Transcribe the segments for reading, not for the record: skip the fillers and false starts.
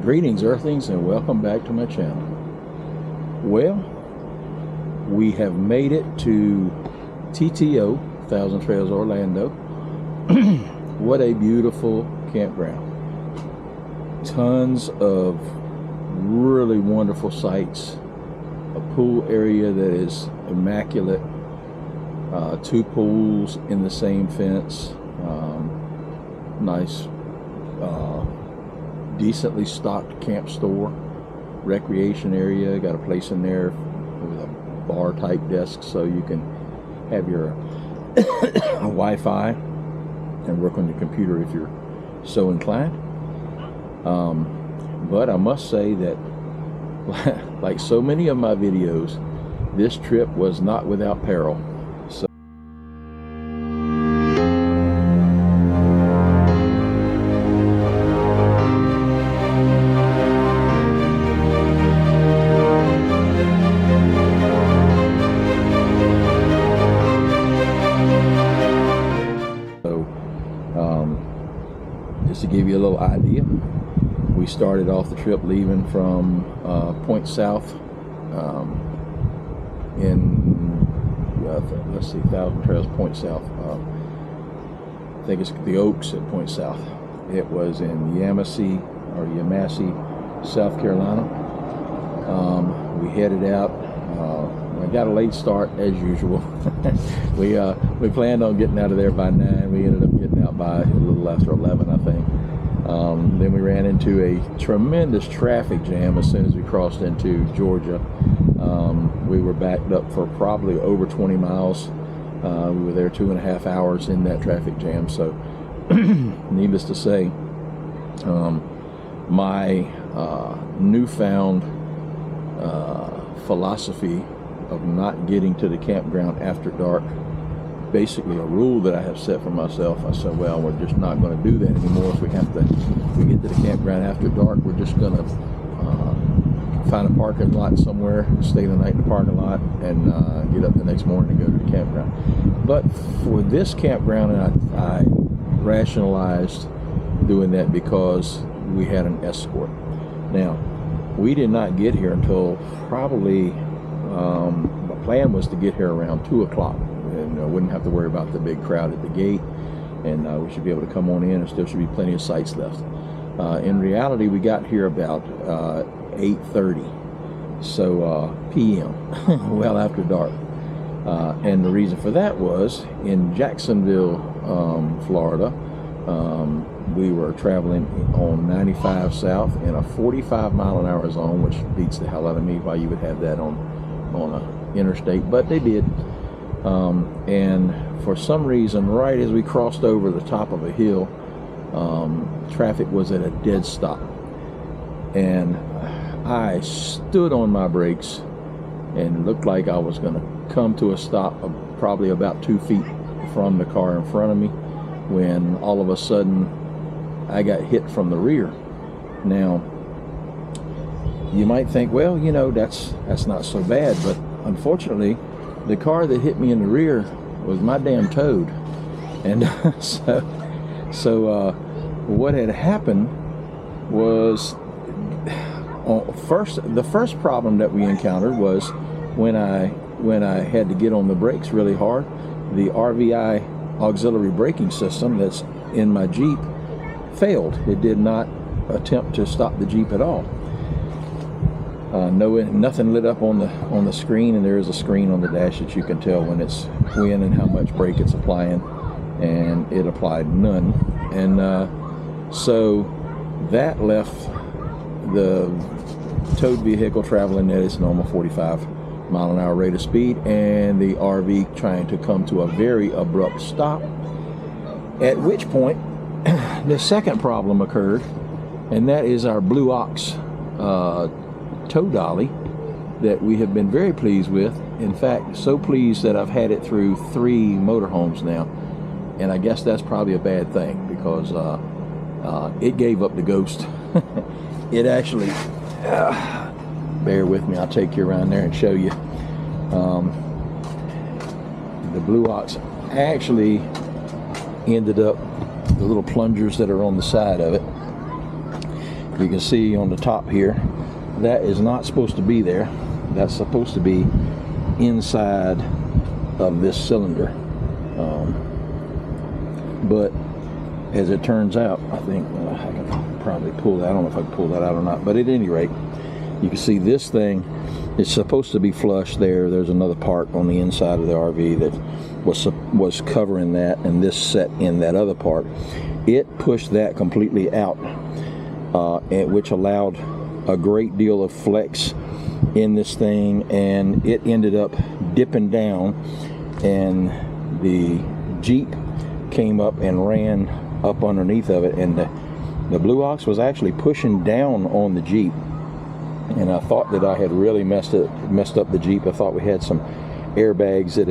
Greetings, Earthlings, and welcome back to my channel. Well, we have made it to TTO, Thousand Trails Orlando. What a beautiful campground. Tons of really wonderful sights. A pool area that is immaculate. 2 pools in the same fence. Nice decently stocked camp store, recreation area, got a place in there with a bar type desk so you can have your Wi-Fi and work on your computer if you're so inclined. But I must say that like so many of my videos, this trip was not without peril. Just to give you a little idea, we started off the trip leaving from Point South let's see, Thousand Trails, Point South. I think it's the Oaks at Point South. It was in Yemassee, South Carolina. We headed out. I got a late start as usual. we planned on getting out of there by 9. We ended up getting out by a little after 11, I think. Then we ran into a tremendous traffic jam as soon as we crossed into Georgia. We were backed up for probably over 20 miles. We were there 2.5 hours in that traffic jam. So needless to say, my newfound philosophy of not getting to the campground after dark, basically a rule that I have set for myself. I said, well, we're just not going to do that anymore. If we get to the campground after dark, we're just going to find a parking lot somewhere, stay the night in the parking lot, and get up the next morning and go to the campground. But for this campground, I rationalized doing that because we had an escort. Now, we did not get here until probably, the plan was to get here around 2 o'clock, and wouldn't have to worry about the big crowd at the gate, and we should be able to come on in, and still should be plenty of sites left. In reality, we got here about 8:30, so p.m., well after dark. And the reason for that was in Jacksonville, Florida, we were traveling on 95 South in a 45-mile-an-hour zone, which beats the hell out of me why you would have that on a interstate, but they did. And for some reason, right as we crossed over the top of a hill, traffic was at a dead stop, and I stood on my brakes and it looked like I was going to come to a stop probably about 2 feet from the car in front of me, when all of a sudden I got hit from the rear. Now, you might think, well, you know, that's not so bad, but unfortunately, the car that hit me in the rear was my damn Toad. And so what had happened was, the first problem that we encountered was when I had to get on the brakes really hard, the RVI auxiliary braking system that's in my Jeep failed. It did not attempt to stop the Jeep at all. Nothing lit up on the screen, and there is a screen on the dash that you can tell when and how much brake it's applying, and it applied none. And so that left the towed vehicle traveling at its normal 45-mile-an-hour rate of speed, and the RV trying to come to a very abrupt stop, at which point the second problem occurred, and that is our Blue Ox tow dolly that we have been very pleased with. In fact, so pleased that I've had it through 3 motorhomes now, and I guess that's probably a bad thing, because it gave up the ghost. It actually, bear with me, I'll take you around there and show you. The Blue Ox actually ended up, the little plungers that are on the side of it, You can see on the top here, that is not supposed to be there. That's supposed to be inside of this cylinder. But as it turns out, I think I can probably pull that. I don't know if I can pull that out or not. But at any rate, you can see this thing is supposed to be flush there. There's another part on the inside of the RV that was covering that, and this set in that other part. It pushed that completely out, which allowed a great deal of flex in this thing, and it ended up dipping down, and the Jeep came up and ran up underneath of it, and the Blue Ox was actually pushing down on the Jeep, and I thought that I had really messed up the Jeep. I thought we had some airbags that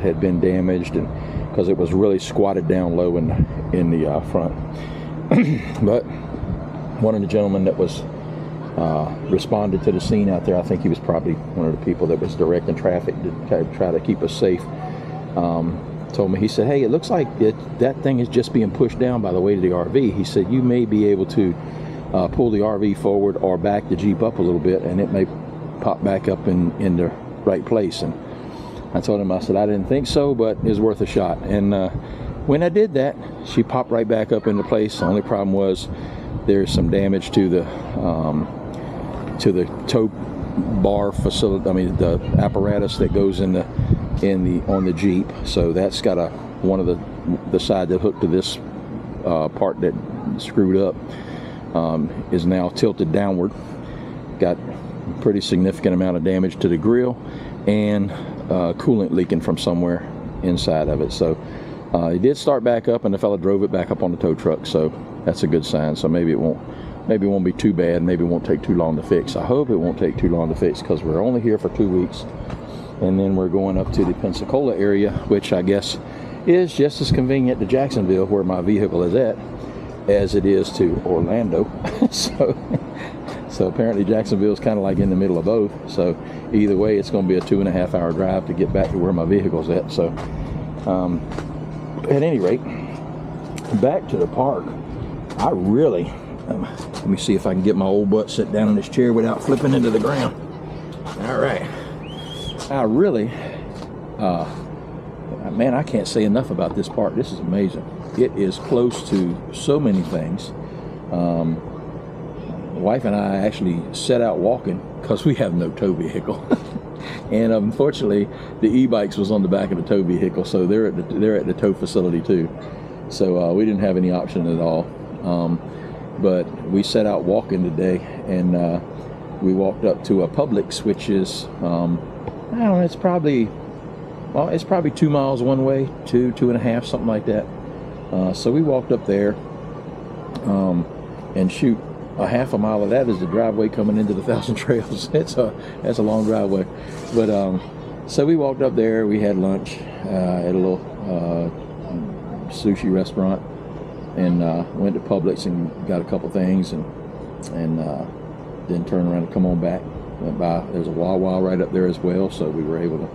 had been damaged, and because it was really squatted down low in the front. But one of the gentlemen that was responded to the scene out there, I think he was probably one of the people that was directing traffic to try to keep us safe, told me, he said, hey, it looks like that thing is just being pushed down by the weight of the RV. He said, you may be able to pull the RV forward or back the Jeep up a little bit, and it may pop back up in the right place. And I told him, I said, I didn't think so, but it's worth a shot. And when I did that, she popped right back up into place. The only problem was there's some damage to the tow bar facility. I mean, the apparatus that goes on the Jeep. So that's got one of the side that hooked to this part that screwed up is now tilted downward. Got a pretty significant amount of damage to the grill, and coolant leaking from somewhere inside of it. So it did start back up, and the fella drove it back up on the tow truck. So that's a good sign. So maybe it won't be too bad. Maybe it won't take too long to fix. I hope it won't take too long to fix, because we're only here for 2 weeks, and then we're going up to the Pensacola area, which I guess is just as convenient to Jacksonville, where my vehicle is at, as it is to Orlando. So apparently Jacksonville is kind of like in the middle of both. So either way, it's going to be a 2.5 hour drive to get back to where my vehicle's at. So at any rate, back to the park. I really, let me see if I can get my old butt sit down in this chair without flipping into the ground. All right. I really, man, I can't say enough about this park. This is amazing. It is close to so many things. My wife and I actually set out walking because we have no tow vehicle. And unfortunately, the e-bikes was on the back of the tow vehicle, so they're at the tow facility too. So we didn't have any option at all. But we set out walking today, and we walked up to a Publix, which is I don't know, it's probably 2 miles one way, 2.5, something like that. So we walked up there, and shoot, a half a mile of that is the driveway coming into the Thousand Trails. That's a long driveway. But so we walked up there. We had lunch at a little sushi restaurant, and went to Publix and got a couple things, and then turned around and come on back. Went by. There's a Wawa right up there as well, so we were able to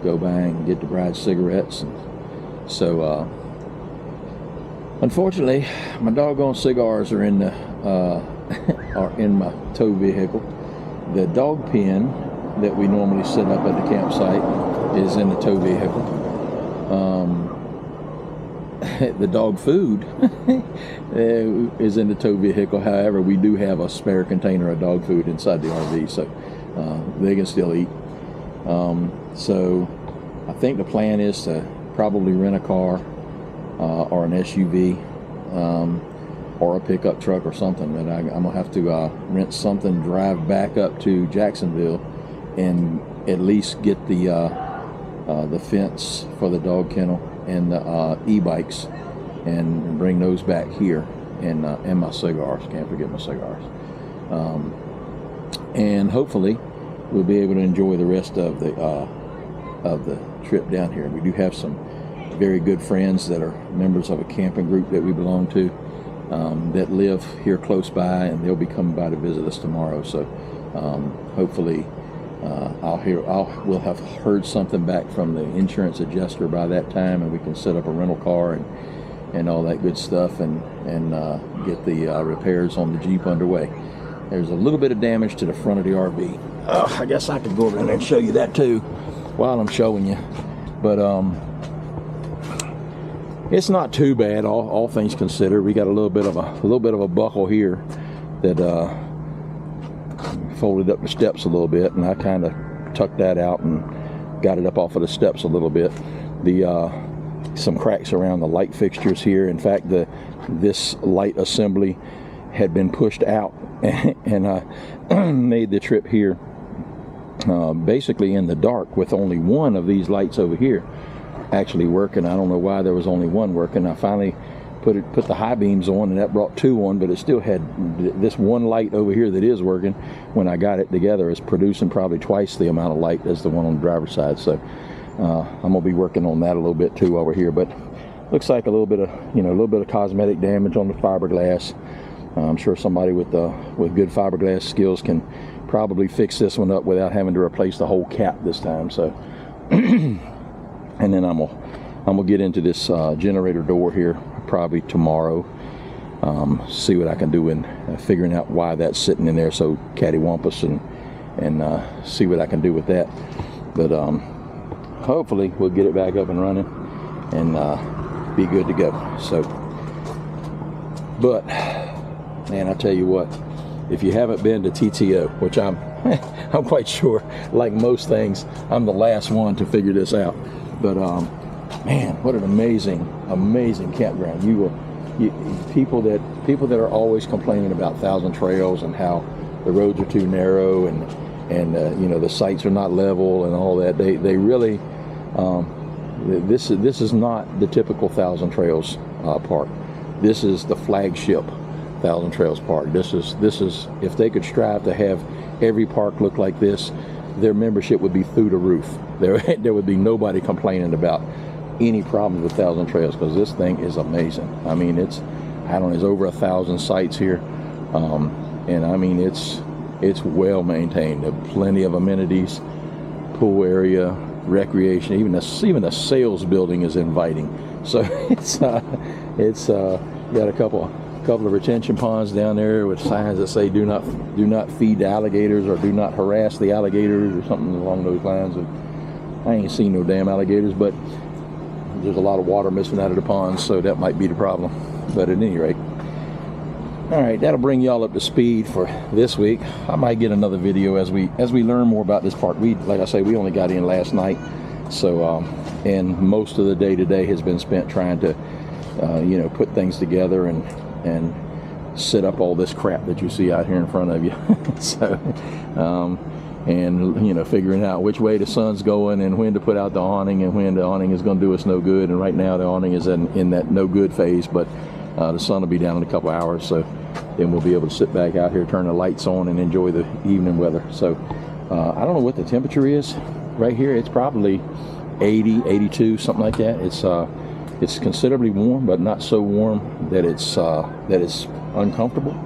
go by and get the bride cigarettes. And so unfortunately, my doggone cigars are in my tow vehicle. The dog pen that we normally set up at the campsite is in the tow vehicle. The dog food is in the tow vehicle. However, we do have a spare container of dog food inside the RV, so they can still eat. So I think the plan is to probably rent a car or an SUV or a pickup truck or something. But I'm gonna have to rent something, drive back up to Jacksonville, and at least get the fence for the dog kennel and the e-bikes, and bring those back here, and my cigars. Can't forget my cigars. And hopefully we'll be able to enjoy the rest of the trip down here. We do have some very good friends that are members of a camping group that we belong to, that live here close by, and they'll be coming by to visit us tomorrow. So hopefully we'll have heard something back from the insurance adjuster by that time, and we can set up a rental car and all that good stuff, and get the repairs on the Jeep underway. There's a little bit of damage to the front of the RV. I guess I could go over there and show you that too while I'm showing you, but it's not too bad, all things considered. We got a little bit of a buckle here that folded up the steps a little bit, and I kind of tucked that out and got it up off of the steps a little bit. Some cracks around the light fixtures here. In fact, this light assembly had been pushed out, and I made the trip here basically in the dark with only one of these lights over here actually working. I don't know why there was only one working. I finally put the high beams on, and that brought two on, but it still had this one light over here that is working. When I got it together, it's producing probably twice the amount of light as the one on the driver's side. So I'm gonna be working on that a little bit too over here. But looks like a little bit of cosmetic damage on the fiberglass. I'm sure somebody with good fiberglass skills can probably fix this one up without having to replace the whole cap this time. So and then I'm gonna get into this generator door here probably tomorrow. See what I can do in figuring out why that's sitting in there so cattywampus, and see what I can do with that. But hopefully we'll get it back up and running and be good to go. So, but man, I tell you what, if you haven't been to TTO, which I'm quite sure, like most things, I'm the last one to figure this out. But man, what an amazing campground. People that are always complaining about Thousand Trails and how the roads are too narrow and the sites are not level and all that. They really this is not the typical Thousand Trails park. This is the flagship Thousand Trails park. This is if they could strive to have every park look like this, their membership would be through the roof. There would be nobody complaining about any problems with Thousand Trails, because this thing is amazing. I mean, there's over 1,000 sites here, and I mean it's well maintained. There are plenty of amenities, pool area, recreation, even the sales building is inviting. So it's got a couple of retention ponds down there with signs that say do not feed the alligators, or do not harass the alligators, or something along those lines. I ain't seen no damn alligators, but there's a lot of water missing out of the ponds, so that might be the problem. But at any rate, all right, that'll bring y'all up to speed for this week. I might get another video as we learn more about this park. Like I say, we only got in last night, so and most of the day today has been spent trying to put things together and set up all this crap that you see out here in front of you. So and figuring out which way the sun's going and when to put out the awning and when the awning is going to do us no good. And right now the awning is in that no good phase, but the sun will be down in a couple hours, so then we'll be able to sit back out here, turn the lights on, and enjoy the evening weather. So I don't know what the temperature is right here. It's probably 80, 82, something like that. It's considerably warm, but not so warm that it's uncomfortable.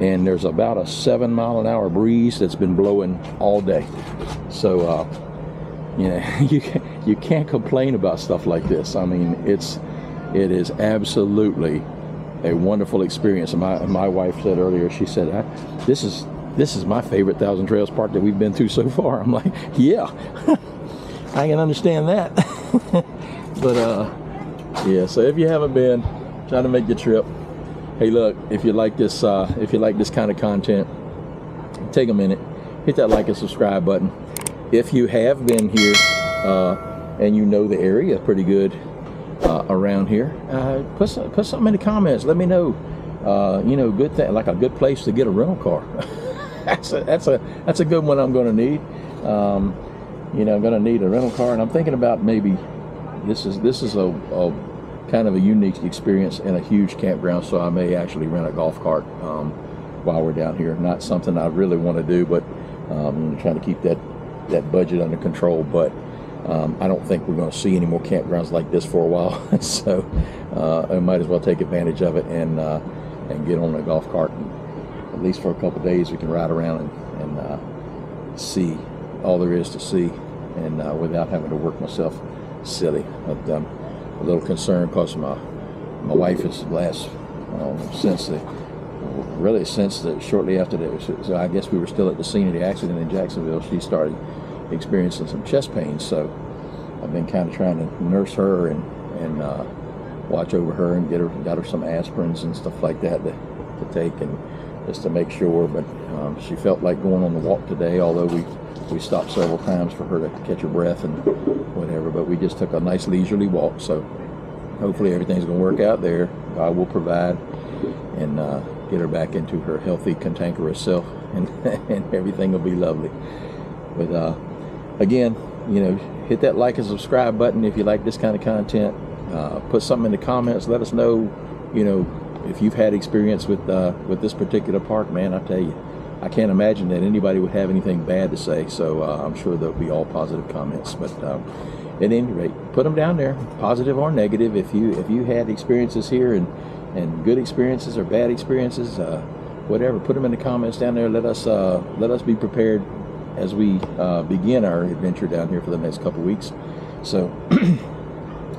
And there's about a 7-mile-an-hour breeze that's been blowing all day. So you can't complain about stuff like this. I mean, it is absolutely a wonderful experience. And my wife said earlier, she said, this is my favorite Thousand Trails park that we've been through so far. I'm like, yeah, I can understand that. But yeah, so if you haven't been, try to make your trip. Hey, look, if you like this kind of content, take a minute, hit that like and subscribe button. If you have been here and you know the area pretty good around here, put something in the comments. Let me know. Good thing, like a good place to get a rental car. that's a good one. I'm going to need. I'm going to need a rental car, and I'm thinking about maybe this is a kind of a unique experience in a huge campground, so I may actually rent a golf cart while we're down here. Not something I really want to do, but I'm trying to keep that budget under control. But I don't think we're going to see any more campgrounds like this for a while, so I might as well take advantage of it and get on a golf cart. And at least for a couple of days we can ride around and see all there is to see, and without having to work myself silly. But a little concerned because my my wife is shortly after that. So I guess we were still at the scene of the accident in Jacksonville. She started experiencing some chest pains. So I've been kind of trying to nurse her and watch over her and got her some aspirins and stuff like that to take, and just to make sure. But she felt like going on the walk today, although we stopped several times for her to catch her breath and whatever. But we just took a nice leisurely walk. So hopefully everything's going to work out there. God will provide and get her back into her healthy, cantankerous self, and everything will be lovely. But again, hit that like and subscribe button if you like this kind of content. Put something in the comments. Let us know, if you've had experience with this particular park. Man, I tell you, I can't imagine that anybody would have anything bad to say. So I'm sure there'll be all positive comments. But at any rate, put them down there, positive or negative. If you had experiences here and good experiences or bad experiences, whatever, put them in the comments down there. Let us be prepared as we begin our adventure down here for the next couple weeks. So,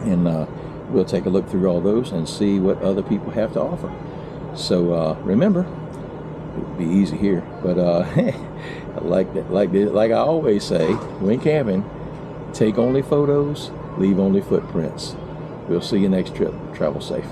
and we'll take a look through all those and see what other people have to offer. So remember, it'll be easy here, but like I always say when camping, take only photos, leave only footprints. We'll see you next trip. Travel safe.